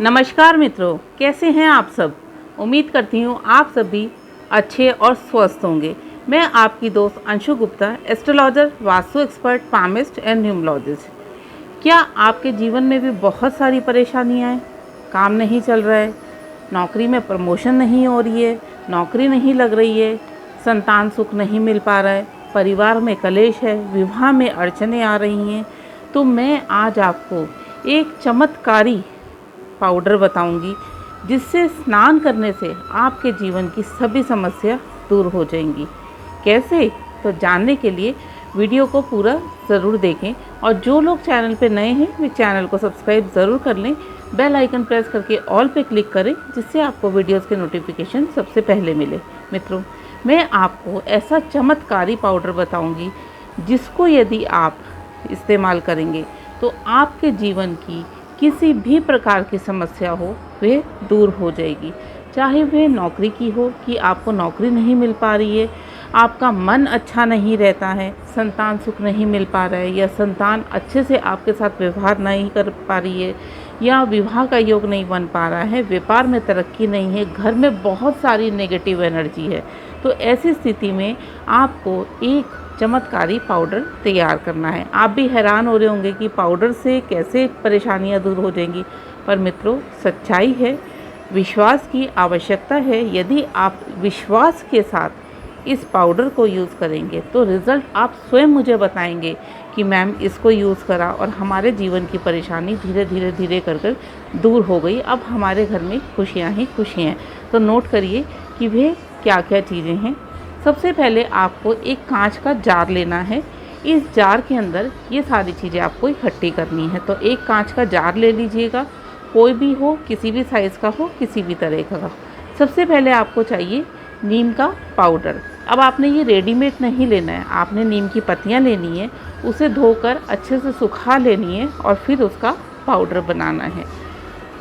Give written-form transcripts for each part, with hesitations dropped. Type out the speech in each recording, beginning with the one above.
नमस्कार मित्रों, कैसे हैं आप सब। उम्मीद करती हूँ आप सभी अच्छे और स्वस्थ होंगे। मैं आपकी दोस्त Anshu Gupta, astrologer, vastu expert, palmist and numerologist. क्या आपके जीवन में भी बहुत सारी परेशानियाँ हैं? काम नहीं चल रहा है, नौकरी में प्रमोशन नहीं हो रही है, नौकरी नहीं लग रही है, संतान सुख नहीं मिल पा रहा है, परिवार में कलेश है, विवाह में अड़चनें आ रही हैं, तो मैं आज आपको एक चमत्कारी पाउडर बताऊंगी जिससे स्नान करने से आपके जीवन की सभी समस्या दूर हो जाएंगी। कैसे, तो जानने के लिए वीडियो को पूरा ज़रूर देखें। और जो लोग चैनल पे नए हैं वे चैनल को सब्सक्राइब ज़रूर कर लें, बेल आइकन प्रेस करके ऑल पे क्लिक करें जिससे आपको वीडियोस के नोटिफिकेशन सबसे पहले मिले। मित्रों, मैं आपको ऐसा चमत्कारी पाउडर बताऊंगी जिसको यदि आप इस्तेमाल करेंगे तो आपके जीवन की किसी भी प्रकार की समस्या हो वह दूर हो जाएगी। चाहे वह नौकरी की हो कि आपको नौकरी नहीं मिल पा रही है, आपका मन अच्छा नहीं रहता है, संतान सुख नहीं मिल पा रहा है, या संतान अच्छे से आपके साथ व्यवहार नहीं कर पा रही है, या विवाह का योग नहीं बन पा रहा है, व्यापार में तरक्की नहीं है, घर में बहुत सारी नेगेटिव एनर्जी है, तो ऐसी स्थिति में आपको एक चमत्कारी पाउडर तैयार करना है। आप भी हैरान हो रहे होंगे कि पाउडर से कैसे परेशानियां दूर हो जाएंगी, पर मित्रों सच्चाई है, विश्वास की आवश्यकता है। यदि आप विश्वास के साथ इस पाउडर को यूज़ करेंगे तो रिज़ल्ट आप स्वयं मुझे बताएंगे कि मैम इसको यूज़ करा और हमारे जीवन की परेशानी धीरे धीरे दूर हो गई, अब हमारे घर में खुशियाँ ही खुशियाँ हैं। तो नोट करिए कि वे क्या क्या चीज़ें हैं। सबसे पहले आपको एक कांच का जार लेना है। इस जार के अंदर ये सारी चीज़ें आपको इकट्ठी करनी है। तो एक कांच का जार ले लीजिएगा, कोई भी हो, किसी भी साइज़ का हो, किसी भी तरह का। सबसे पहले आपको चाहिए नीम का पाउडर। अब आपने ये रेडीमेड नहीं लेना है, आपने नीम की पत्तियाँ लेनी है, उसे धोकर अच्छे से सुखा लेनी है और फिर उसका पाउडर बनाना है।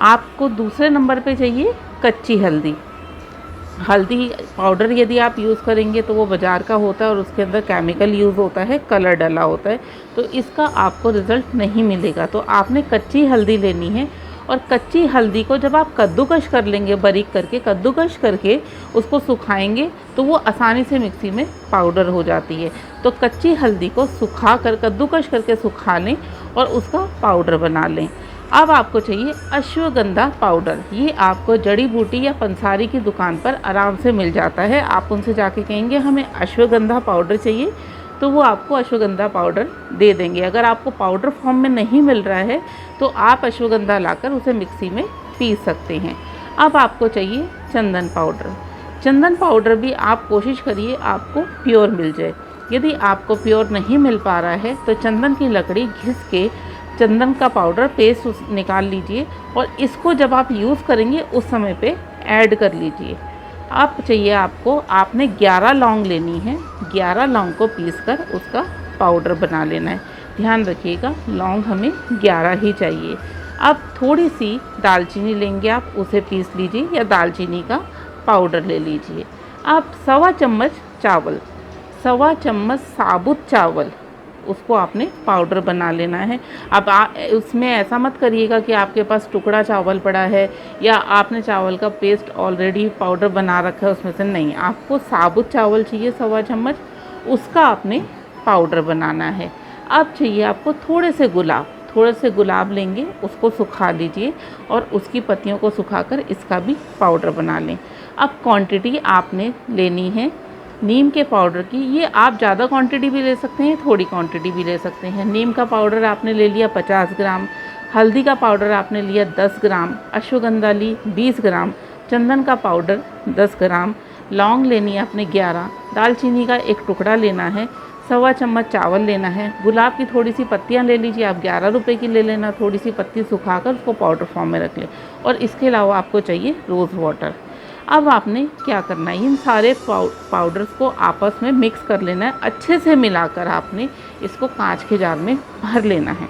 आपको दूसरे नंबर पे चाहिए कच्ची हल्दी। हल्दी पाउडर यदि आप यूज़ करेंगे तो वो बाज़ार का होता है और उसके अंदर केमिकल यूज़ होता है, कलर डला होता है, तो इसका आपको रिज़ल्ट नहीं मिलेगा। तो आपने कच्ची हल्दी लेनी है और कच्ची हल्दी को जब आप कद्दूकश कर लेंगे, बारीक करके कद्दूकश करके उसको सुखाएंगे तो वो आसानी से मिक्सी में पाउडर हो जाती है। तो कच्ची हल्दी को सुखा कर कद्दूकश करके सुखा लें और उसका पाउडर बना लें। अब आपको चाहिए अश्वगंधा पाउडर। ये आपको जड़ी बूटी या पंसारी की दुकान पर आराम से मिल जाता है। आप उनसे जाके कहेंगे हमें अश्वगंधा पाउडर चाहिए, तो वो आपको अश्वगंधा पाउडर दे देंगे। अगर आपको पाउडर फॉर्म में नहीं मिल रहा है तो आप अश्वगंधा लाकर उसे मिक्सी में पीस सकते हैं। अब आपको चाहिए चंदन पाउडर। चंदन पाउडर भी आप कोशिश करिए आपको प्योर मिल जाए। यदि आपको प्योर नहीं मिल पा रहा है तो चंदन की लकड़ी घिस के चंदन का पाउडर पेस्ट निकाल लीजिए और इसको जब आप यूज़ करेंगे उस समय पे ऐड कर लीजिए। अब चाहिए आपने 11 लौंग लेनी है। 11 लौंग को पीसकर उसका पाउडर बना लेना है। ध्यान रखिएगा लौंग हमें 11 ही चाहिए। अब थोड़ी सी दालचीनी लेंगे, आप उसे पीस लीजिए या दालचीनी का पाउडर ले लीजिए। अब 1.25 चम्मच चावल, 1.25 चम्मच साबुत चावल, उसको आपने पाउडर बना लेना है। अब उसमें ऐसा मत करिएगा कि आपके पास टुकड़ा चावल पड़ा है या आपने चावल का पेस्ट ऑलरेडी पाउडर बना रखा है उसमें से, नहीं, आपको साबुत चावल चाहिए 1.25 चम्मच, उसका आपने पाउडर बनाना है। अब चाहिए आपको थोड़े से गुलाब लेंगे, उसको सुखा लीजिए और उसकी पत्तियों को सुखाकर इसका भी पाउडर बना लें। अब क्वांटिटी आपने लेनी है नीम के पाउडर की। ये आप ज़्यादा क्वांटिटी भी ले सकते हैं, थोड़ी क्वांटिटी भी ले सकते हैं। नीम का पाउडर आपने ले लिया 50 ग्राम, हल्दी का पाउडर आपने लिया 10 ग्राम, अश्वगंधा ली 20 ग्राम, चंदन का पाउडर 10 ग्राम, लौंग लेनी है आपने 11, दालचीनी का एक टुकड़ा लेना है, 1.25 चम्मच चावल लेना है, गुलाब की थोड़ी सी पत्तियां ले लीजिए, आप 11 रुपए की ले लेना, थोड़ी सी पत्ती सुखाकर उसको पाउडर फॉर्म में रख लें। और इसके अलावा आपको चाहिए रोज़ वाटर। अब आपने क्या करना है, इन सारे पाउडर्स को आपस में मिक्स कर लेना है, अच्छे से मिलाकर आपने इसको कांच के जार में भर लेना है।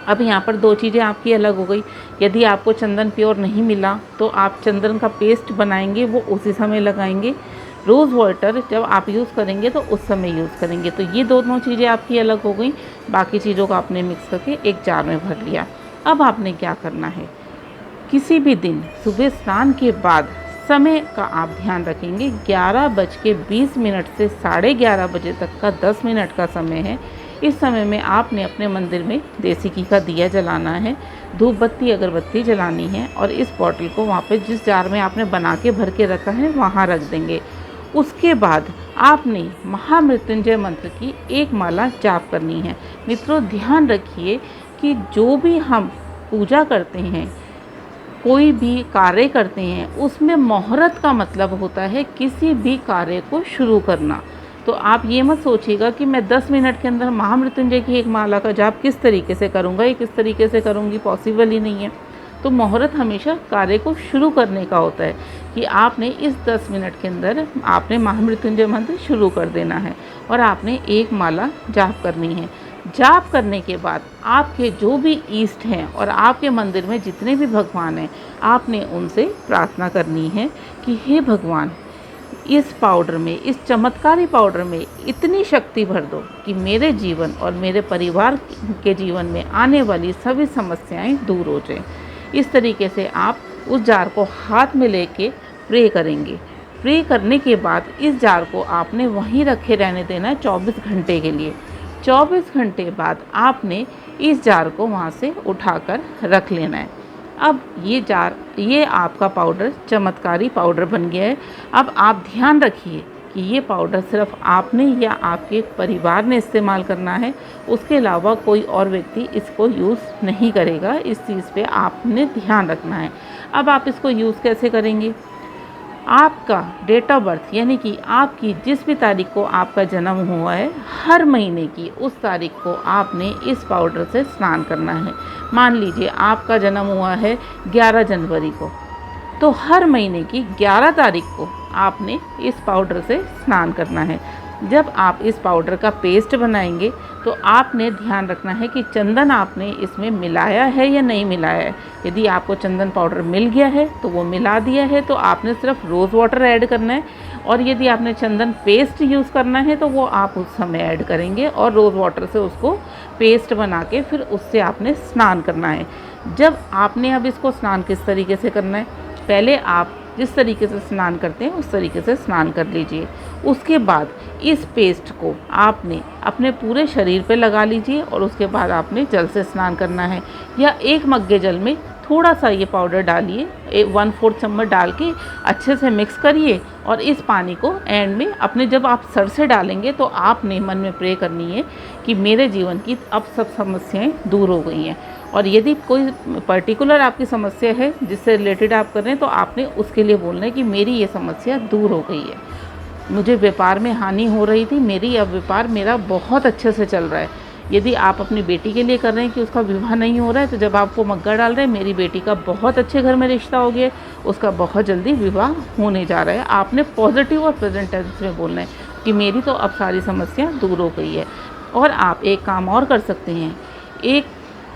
अब यहाँ पर दो चीज़ें आपकी अलग हो गई। यदि आपको चंदन प्योर नहीं मिला तो आप चंदन का पेस्ट बनाएंगे, वो उसी समय लगाएंगे। रोज़ वाटर जब आप यूज़ करेंगे तो उस समय यूज़ करेंगे। तो ये दोनों चीज़ें आपकी अलग हो गई। बाकी चीज़ों को आपने मिक्स करके एक जार में भर लिया। अब आपने क्या करना है, किसी भी दिन सुबह स्नान के बाद समय का आप ध्यान रखेंगे। 11:20 से 11:30 बजे तक का 10 मिनट का समय है। इस समय में आपने अपने मंदिर में देसी घी का दिया जलाना है, धूप बत्ती अगरबत्ती जलानी है और इस बॉटल को वहाँ पे जिस जार में आपने बना के भर के रखा है वहाँ रख देंगे। उसके बाद आपने महामृत्युंजय मंत्र की एक माला जाप करनी है। मित्रों, ध्यान रखिए कि जो भी हम पूजा करते हैं, कोई भी कार्य करते हैं, उसमें मुहूर्त का मतलब होता है किसी भी कार्य को शुरू करना। तो आप ये मत सोचिएगा कि मैं 10 मिनट के अंदर महामृत्युंजय की एक माला का जाप किस तरीके से करूँगा या किस तरीके से करूँगी, पॉसिबल ही नहीं है। तो मुहूर्त हमेशा कार्य को शुरू करने का होता है कि आपने इस 10 मिनट के अंदर आपने महामृत्युंजय मंत्र शुरू कर देना है और आपने एक माला जाप करनी है। जाप करने के बाद आपके जो भी ईष्ट हैं और आपके मंदिर में जितने भी भगवान हैं, आपने उनसे प्रार्थना करनी है कि हे भगवान, इस पाउडर में, इस चमत्कारी पाउडर में इतनी शक्ति भर दो कि मेरे जीवन और मेरे परिवार के जीवन में आने वाली सभी समस्याएं दूर हो जाएं। इस तरीके से आप उस जार को हाथ में लेके प्रे करेंगे। प्रे करने के बाद इस जार को आपने वहीं रखे रहने देना है 24 घंटे के लिए। 24 घंटे बाद आपने इस जार को वहाँ से उठाकर रख लेना है। अब ये आपका पाउडर चमत्कारी पाउडर बन गया है। अब आप ध्यान रखिए कि ये पाउडर सिर्फ आपने या आपके परिवार ने इस्तेमाल करना है, उसके अलावा कोई और व्यक्ति इसको यूज़ नहीं करेगा। इस चीज़ पे आपने ध्यान रखना है। अब आप इसको यूज़ कैसे करेंगे, आपका डेट ऑफ बर्थ यानी कि आपकी जिस भी तारीख को आपका जन्म हुआ है, हर महीने की उस तारीख को आपने इस पाउडर से स्नान करना है। मान लीजिए आपका जन्म हुआ है 11 जनवरी को, तो हर महीने की 11 तारीख को आपने इस पाउडर से स्नान करना है। जब आप इस पाउडर का पेस्ट बनाएंगे तो आपने ध्यान रखना है कि चंदन आपने इसमें मिलाया है या नहीं मिलाया है। यदि आपको चंदन पाउडर मिल गया है तो वो मिला दिया है, तो आपने सिर्फ रोज़ वाटर ऐड करना है। और यदि आपने चंदन पेस्ट यूज़ करना है तो वो आप उस समय ऐड करेंगे और रोज़ वाटर से उसको पेस्ट बना के फिर उससे आपने स्नान करना है। जब आपने अब इसको स्नान किस तरीके से करना है, पहले आप जिस तरीके से स्नान करते हैं उस तरीके से स्नान कर लीजिए। उसके बाद इस पेस्ट को आपने अपने पूरे शरीर पे लगा लीजिए और उसके बाद आपने जल से स्नान करना है। या एक मग्गे जल में थोड़ा सा ये पाउडर डालिए, 1/4 चम्मच डाल के अच्छे से मिक्स करिए और इस पानी को एंड में अपने जब आप सर से डालेंगे तो आपने मन में प्रे करनी है कि मेरे जीवन की अब सब समस्याएं दूर हो गई हैं। और यदि कोई पर्टिकुलर आपकी समस्या है जिससे रिलेटेड आप कर रहे हैं तो आपने उसके लिए बोलना है कि मेरी ये समस्या दूर हो गई है, मुझे व्यापार में हानि हो रही थी, मेरी अब व्यापार मेरा बहुत अच्छे से चल रहा है। यदि आप अपनी बेटी के लिए कर रहे हैं कि उसका विवाह नहीं हो रहा है, तो जब आप वो मग्गा डाल रहे हैं मेरी बेटी का बहुत अच्छे घर में रिश्ता हो गया, उसका बहुत जल्दी विवाह होने जा रहा है, आपने पॉजिटिव और प्रेजेंट टेंस में बोलना है कि मेरी तो अब सारी समस्या दूर हो गई है। और आप एक काम और कर सकते हैं, एक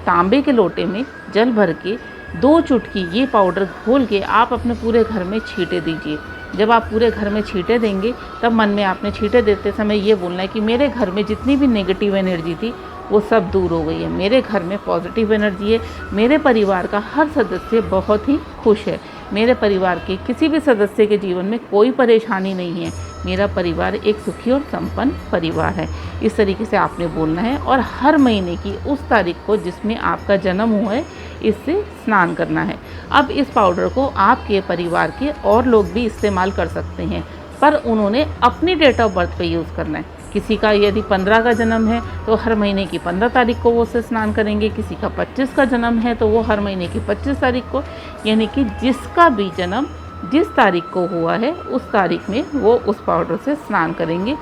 तांबे के लोटे में जल भर के 2 चुटकी ये पाउडर घोल के आप अपने पूरे घर में छींटे दीजिए। जब आप पूरे घर में छींटे देंगे तब मन में आपने छींटे देते समय ये बोलना है कि मेरे घर में जितनी भी नेगेटिव एनर्जी थी वो सब दूर हो गई है, मेरे घर में पॉजिटिव एनर्जी है, मेरे परिवार का हर सदस्य बहुत ही खुश है, मेरे परिवार के किसी भी सदस्य के जीवन में कोई परेशानी नहीं है, मेरा परिवार एक सुखी और संपन्न परिवार है। इस तरीके से आपने बोलना है और हर महीने की उस तारीख को जिसमें आपका जन्म हुआ है इससे स्नान करना है। अब इस पाउडर को आपके परिवार के और लोग भी इस्तेमाल कर सकते हैं, पर उन्होंने अपनी डेट ऑफ बर्थ पे यूज़ करना है। किसी का यदि 15 का जन्म है तो हर महीने की 15 तारीख को वो उससे स्नान करेंगे, किसी का 25 का जन्म है तो वो हर महीने की 25 तारीख को, यानी कि जिसका भी जन्म जिस तारीख को हुआ है उस तारीख में वो उस पाउडर से स्नान करेंगे।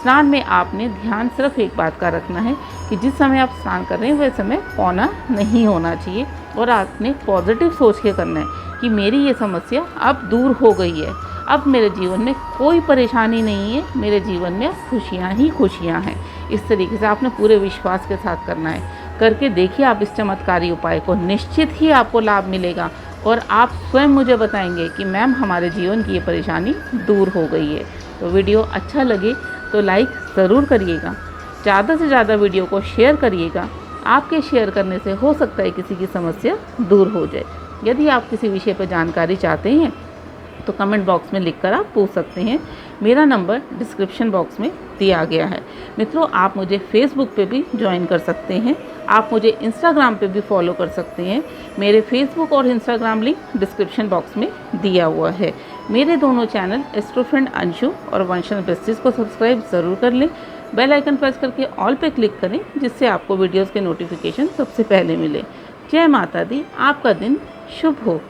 स्नान में आपने ध्यान सिर्फ एक बात का रखना है कि जिस समय आप स्नान कर रहे हैं वह समय पौना नहीं होना चाहिए और आपने पॉजिटिव सोच के करना है कि मेरी ये समस्या अब दूर हो गई है, अब मेरे जीवन में कोई परेशानी नहीं है, मेरे जीवन में खुशियाँ ही खुशियाँ हैं। इस तरीके से आपने पूरे विश्वास के साथ करना है। करके देखिए आप इस चमत्कारी उपाय को, निश्चित ही आपको लाभ मिलेगा और आप स्वयं मुझे बताएंगे कि मैम हमारे जीवन की ये परेशानी दूर हो गई है। तो वीडियो अच्छा लगे तो लाइक ज़रूर करिएगा। ज़्यादा से ज़्यादा वीडियो को शेयर करिएगा। आपके शेयर करने से हो सकता है किसी की समस्या दूर हो जाए। यदि आप किसी विषय पर जानकारी चाहते हैं तो कमेंट बॉक्स में लिखकर आप पूछ सकते हैं। मेरा नंबर डिस्क्रिप्शन बॉक्स में दिया गया है। मित्रों, आप मुझे फेसबुक पे भी ज्वाइन कर सकते हैं। आप मुझे इंस्टाग्राम पे भी फॉलो कर सकते हैं। मेरे फेसबुक और इंस्टाग्राम लिंक डिस्क्रिप्शन बॉक्स में दिया हुआ है। मेरे दोनों चैनल एस्ट्रो फ्रेंड अंशु और वंशल प्रेस्टीज को सब्सक्राइब ज़रूर कर लें। बेल आइकन प्रेस करके ऑल पे क्लिक करें, जिससे आपको वीडियोज़ के नोटिफिकेशन सबसे पहले मिले। जय माता दी। आपका दिन शुभ हो।